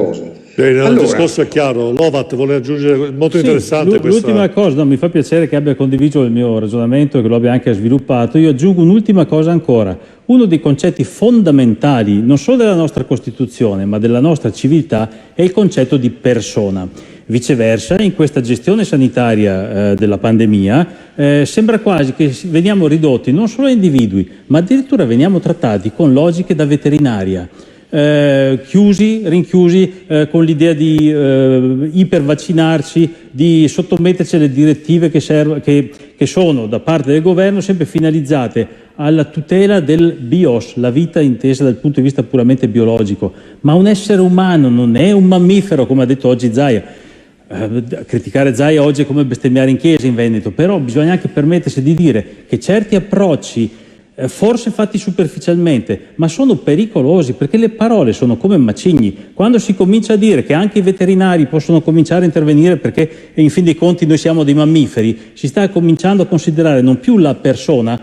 cosa. Il discorso è chiaro. Lovat vuole aggiungere, molto interessante questa... L'ultima cosa, no, mi fa piacere che abbia condiviso il mio ragionamento e che lo abbia anche sviluppato. Io aggiungo un'ultima cosa ancora. Uno dei concetti fondamentali, non solo della nostra Costituzione, ma della nostra civiltà, è il concetto di persona. Viceversa, in questa gestione sanitaria della pandemia, sembra quasi che veniamo ridotti non solo a individui, ma addirittura veniamo trattati con logiche da veterinaria. Rinchiusi con l'idea di ipervaccinarci, di sottometterci alle direttive che sono da parte del governo sempre finalizzate alla tutela del bios, la vita intesa dal punto di vista puramente biologico. Ma un essere umano non è un mammifero, come ha detto oggi Zaia. Criticare Zaia oggi è come bestemmiare in chiesa in Veneto, però bisogna anche permettersi di dire che certi approcci forse fatti superficialmente, ma sono pericolosi, perché le parole sono come macigni. Quando si comincia a dire che anche i veterinari possono cominciare a intervenire perché in fin dei conti noi siamo dei mammiferi, si sta cominciando a considerare non più la persona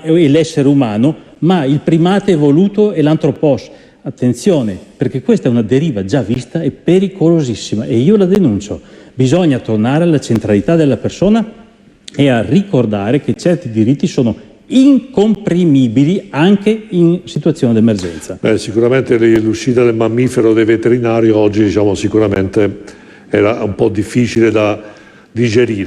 e l'essere umano, ma il primate evoluto e l'antropos. Attenzione, perché questa è una deriva già vista e pericolosissima, e io la denuncio. Bisogna tornare alla centralità della persona e a ricordare che certi diritti sono incomprimibili anche in situazione di emergenza. Sicuramente l'uscita del mammifero dei veterinari oggi, diciamo, sicuramente era un po' difficile da digerire.